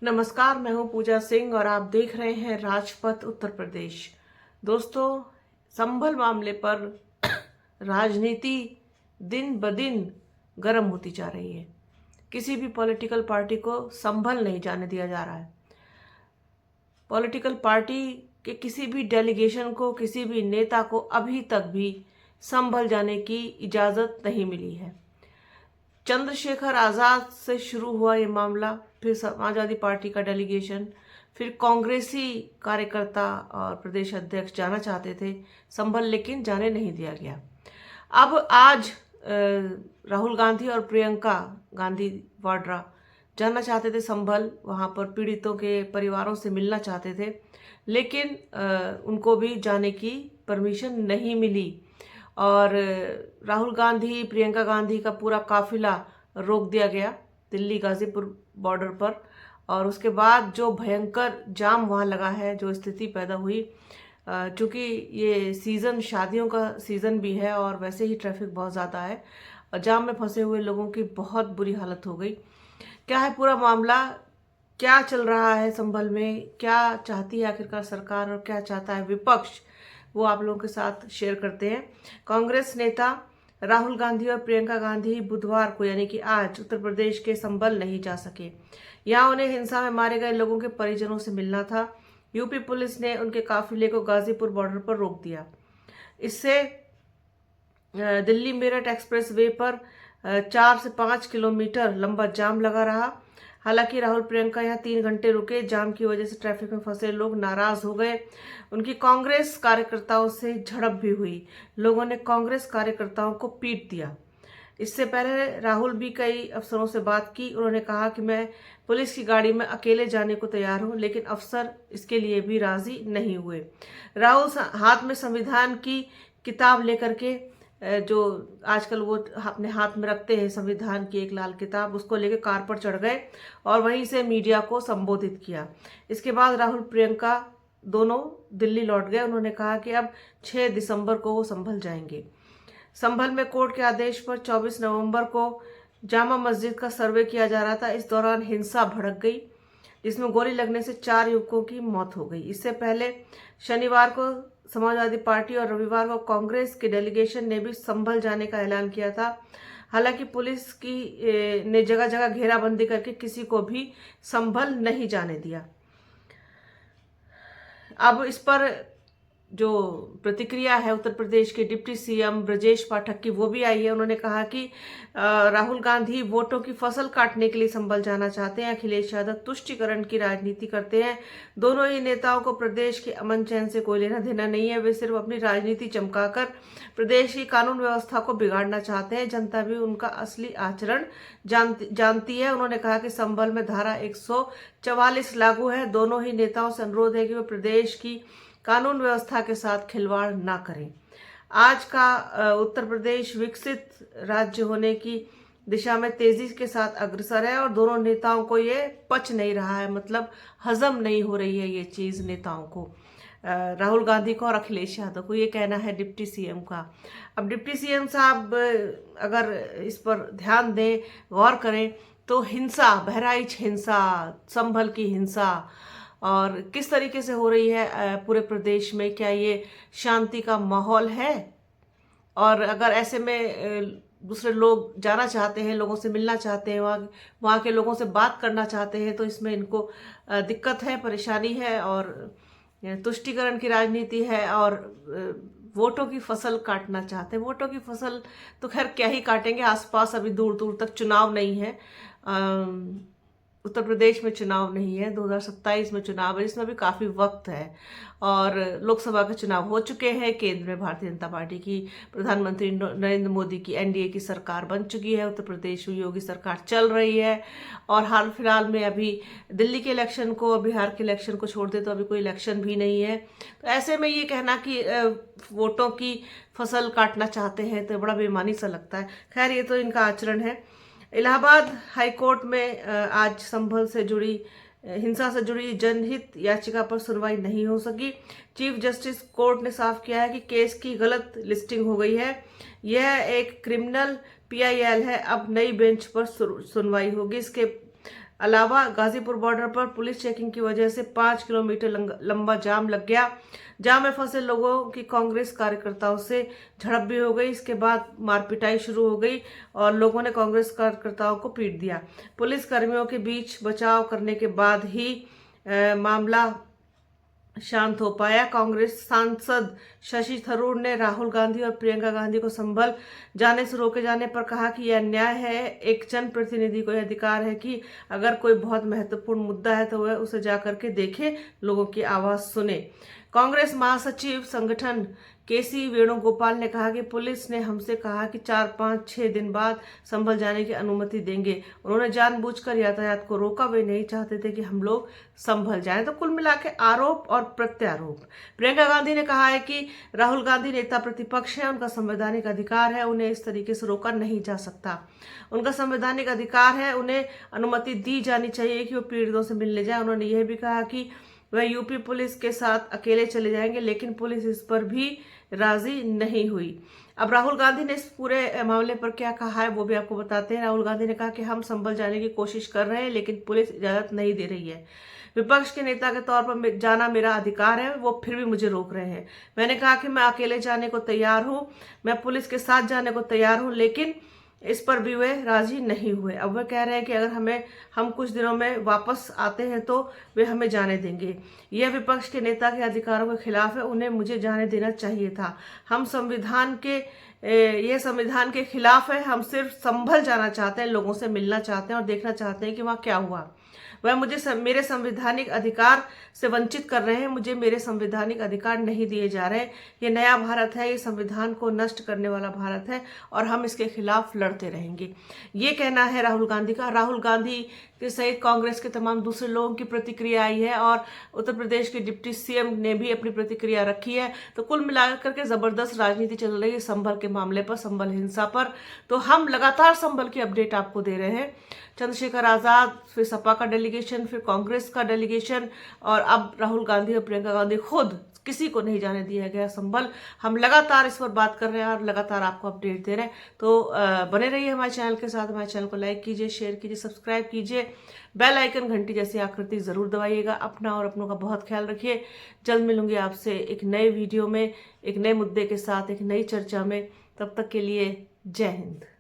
नमस्कार, मैं हूं पूजा सिंह और आप देख रहे हैं राजपथ उत्तर प्रदेश। दोस्तों, संभल मामले पर राजनीति दिन ब दिन गर्म होती जा रही है। किसी भी पॉलिटिकल पार्टी को संभल नहीं जाने दिया जा रहा है। पॉलिटिकल पार्टी के किसी भी डेलीगेशन को, किसी भी नेता को अभी तक भी संभल जाने की इजाज़त नहीं मिली है। चंद्रशेखर आज़ाद से शुरू हुआ ये मामला, फिर समाजवादी पार्टी का डेलीगेशन, फिर कांग्रेसी कार्यकर्ता और प्रदेश अध्यक्ष जाना चाहते थे संभल, लेकिन जाने नहीं दिया गया। अब आज राहुल गांधी और प्रियंका गांधी वाड्रा जाना चाहते थे संभल, वहाँ पर पीड़ितों के परिवारों से मिलना चाहते थे, लेकिन उनको भी जाने की परमिशन नहीं मिली और राहुल गांधी, प्रियंका गांधी का पूरा काफिला रोक दिया गया दिल्ली गाजीपुर बॉर्डर पर। और उसके बाद जो भयंकर जाम वहाँ लगा है, जो स्थिति पैदा हुई, चूँकि ये सीज़न शादियों का सीज़न भी है और वैसे ही ट्रैफिक बहुत ज़्यादा है और जाम में फंसे हुए लोगों की बहुत बुरी हालत हो गई। क्या है पूरा मामला, क्या चल रहा है संभल में, क्या चाहती है आखिरकार सरकार और क्या चाहता है विपक्ष, वो आप लोगों के साथ शेयर करते हैं। कांग्रेस नेता राहुल गांधी और प्रियंका गांधी बुधवार को यानी कि आज उत्तर प्रदेश के संभल नहीं जा सके। यहाँ उन्हें हिंसा में मारे गए लोगों के परिजनों से मिलना था। यूपी पुलिस ने उनके काफिले को गाजीपुर बॉर्डर पर रोक दिया। इससे दिल्ली मेरठ एक्सप्रेस वे पर 4 से 5 किलोमीटर लंबा जाम लगा रहा। हालांकि राहुल प्रियंका यहाँ 3 घंटे रुके। जाम की वजह से ट्रैफिक में फंसे लोग नाराज हो गए। उनकी कांग्रेस कार्यकर्ताओं से झड़प भी हुई। लोगों ने कांग्रेस कार्यकर्ताओं को पीट दिया। इससे पहले राहुल भी कई अफसरों से बात की। उन्होंने कहा कि मैं पुलिस की गाड़ी में अकेले जाने को तैयार हूं, लेकिन अफसर इसके लिए भी राजी नहीं हुए। राहुल हाथ में संविधान की किताब लेकर के, जो आजकल वो अपने हाथ में रखते हैं संविधान की एक लाल किताब, उसको लेकर कार पर चढ़ गए और वहीं से मीडिया को संबोधित किया। इसके बाद राहुल प्रियंका दोनों दिल्ली लौट गए। उन्होंने कहा कि अब 6 दिसंबर को वो संभल जाएंगे। संभल में कोर्ट के आदेश पर 24 नवंबर को जामा मस्जिद का सर्वे किया जा रहा था। इस दौरान हिंसा भड़क गई, जिसमें गोली लगने से 4 युवकों की मौत हो गई। इससे पहले शनिवार को समाजवादी पार्टी और रविवार को कांग्रेस के डेलीगेशन ने भी संभल जाने का ऐलान किया था। हालांकि पुलिस की ने जगह जगह घेराबंदी करके किसी को भी संभल नहीं जाने दिया। अब इस पर जो प्रतिक्रिया है उत्तर प्रदेश के डिप्टी सीएम ब्रजेश पाठक की, वो भी आई है। उन्होंने कहा कि राहुल गांधी वोटों की फसल काटने के लिए संभल जाना चाहते हैं। अखिलेश यादव तुष्टीकरण की राजनीति करते हैं। दोनों ही नेताओं को प्रदेश के अमन चैन से कोई लेना देना नहीं है। वे सिर्फ अपनी राजनीति चमकाकर प्रदेश की कानून व्यवस्था को बिगाड़ना चाहते हैं। जनता भी उनका असली आचरण जानती है। उन्होंने कहा कि संभल में धारा 144 लागू है। दोनों ही नेताओं से अनुरोध है कि वे प्रदेश की कानून व्यवस्था के साथ खिलवाड़ ना करें। आज का उत्तर प्रदेश विकसित राज्य होने की दिशा में तेजी के साथ अग्रसर है और दोनों नेताओं को ये पच नहीं रहा है, मतलब हजम नहीं हो रही है ये चीज नेताओं को, राहुल गांधी को और अखिलेश यादव को। ये कहना है डिप्टी सीएम का। अब डिप्टी सीएम साहब अगर इस पर ध्यान दें, गौर करें, तो हिंसा, बहराइच हिंसा, संभल की हिंसा और किस तरीके से हो रही है पूरे प्रदेश में, क्या ये शांति का माहौल है? और अगर ऐसे में दूसरे लोग जाना चाहते हैं, लोगों से मिलना चाहते हैं, वहाँ के लोगों से बात करना चाहते हैं, तो इसमें इनको दिक्कत है, परेशानी है और तुष्टीकरण की राजनीति है और वोटों की फसल काटना चाहते हैं। वोटों की फसल तो खैर क्या ही काटेंगे, आसपास अभी दूर दूर तक चुनाव नहीं है। उत्तर प्रदेश में चुनाव नहीं है, 2027 में चुनाव है, जिसमें भी काफ़ी वक्त है और लोकसभा के चुनाव हो चुके हैं। केंद्र में भारतीय जनता पार्टी की, प्रधानमंत्री नरेंद्र मोदी की एनडीए की सरकार बन चुकी है। उत्तर प्रदेश में योगी सरकार चल रही है और हाल फिलहाल में अभी दिल्ली के इलेक्शन को, बिहार के इलेक्शन को छोड़ दे तो अभी कोई इलेक्शन भी नहीं है। तो ऐसे में ये कहना कि वोटों की फसल काटना चाहते हैं तो बड़ा बेईमानी सा लगता है। खैर, ये तो इनका आचरण है। इलाहाबाद हाईकोर्ट में आज संभल से जुड़ी हिंसा से जुड़ी जनहित याचिका पर सुनवाई नहीं हो सकी। चीफ जस्टिस कोर्ट ने साफ किया है कि केस की गलत लिस्टिंग हो गई है। यह एक क्रिमिनल पीआईएल है। अब नई बेंच पर सुनवाई होगी। इसके अलावा गाजीपुर बॉर्डर पर पुलिस चेकिंग की वजह से 5 किलोमीटर लंबा जाम लग गया। जाम में फंसे लोगों की कांग्रेस कार्यकर्ताओं से झड़प भी हो गई। इसके बाद मारपिटाई शुरू हो गई और लोगों ने कांग्रेस कार्यकर्ताओं को पीट दिया। पुलिस कर्मियों के बीच बचाव करने के बाद ही मामला शांत हो पाया। कांग्रेस सांसद शशि थरूर ने राहुल गांधी और प्रियंका गांधी को संभल जाने से रोके जाने पर कहा कि यह अन्याय है। एक जनप्रतिनिधि को यह अधिकार है कि अगर कोई बहुत महत्वपूर्ण मुद्दा है तो वह उसे जाकर के देखे, लोगों की आवाज सुने। कांग्रेस महासचिव संगठन केसी वेणुगोपाल ने कहा कि पुलिस ने हमसे कहा कि 4-5-6 दिन बाद संभल जाने की अनुमति देंगे। उन्होंने जानबूझकर यातायात को रोका, वे नहीं चाहते थे कि हम लोग संभल जाएं। तो कुल मिला के आरोप और प्रत्यारोप। प्रियंका गांधी ने कहा है कि राहुल गांधी नेता प्रतिपक्ष है, उनका संवैधानिक अधिकार है, उन्हें इस तरीके से रोका नहीं जा सकता। उनका संवैधानिक अधिकार है, उन्हें अनुमति दी जानी चाहिए कि वो पीड़ितों से मिलने जाए। उन्होंने यह भी कहा कि वह यूपी पुलिस के साथ अकेले चले जाएंगे, लेकिन पुलिस इस पर भी राजी नहीं हुई। अब राहुल गांधी ने इस पूरे मामले पर क्या कहा है वो भी आपको बताते हैं। राहुल गांधी ने कहा कि हम संभल जाने की कोशिश कर रहे हैं, लेकिन पुलिस इजाजत नहीं दे रही है। विपक्ष के नेता के तौर पर जाना मेरा अधिकार है, वो फिर भी मुझे रोक रहे हैं। मैंने कहा कि मैं अकेले जाने को तैयार हूँ, मैं पुलिस के साथ जाने को तैयार हूँ, लेकिन इस पर भी वे राजी नहीं हुए। अब वह कह रहे हैं कि अगर हम कुछ दिनों में वापस आते हैं तो वे हमें जाने देंगे। यह विपक्ष के नेता के अधिकारों के खिलाफ है, उन्हें मुझे जाने देना चाहिए था। यह संविधान के खिलाफ है। हम सिर्फ संभल जाना चाहते हैं, लोगों से मिलना चाहते हैं और देखना चाहते हैं कि वहाँ क्या हुआ। वह मुझे मेरे संवैधानिक अधिकार से वंचित कर रहे हैं, मुझे मेरे संवैधानिक अधिकार नहीं दिए जा रहे। ये नया भारत है, ये संविधान को नष्ट करने वाला भारत है और हम इसके खिलाफ लड़ते रहेंगे। ये कहना है राहुल गांधी का। राहुल गांधी के सहित कांग्रेस के तमाम दूसरे लोगों की प्रतिक्रिया आई है और उत्तर प्रदेश के डिप्टी सीएम ने भी अपनी प्रतिक्रिया रखी है। तो कुल मिलाकर के जबरदस्त राजनीति चल रही है संभल के मामले पर, संभल हिंसा पर। तो हम लगातार संभल की अपडेट आपको दे रहे हैं। चंद्रशेखर आजाद, फिर सपा का डेलीगेशन, फिर कांग्रेस का डेलीगेशन और अब राहुल गांधी और प्रियंका गांधी खुद, किसी को नहीं जाने दिया गया संभल। हम लगातार इस पर बात कर रहे हैं और लगातार आपको अपडेट दे रहे हैं। तो बने रहिए हमारे चैनल के साथ। हमारे चैनल को लाइक कीजिए, शेयर कीजिए, सब्सक्राइब कीजिए, बेल आइकन घंटी जैसी आकृति जरूर दबाइएगा। अपना और अपनों का बहुत ख्याल रखिए। जल्द मिलूंगी आपसे एक नए वीडियो में, एक नए मुद्दे के साथ, एक नई चर्चा में। तब तक के लिए जय हिंद।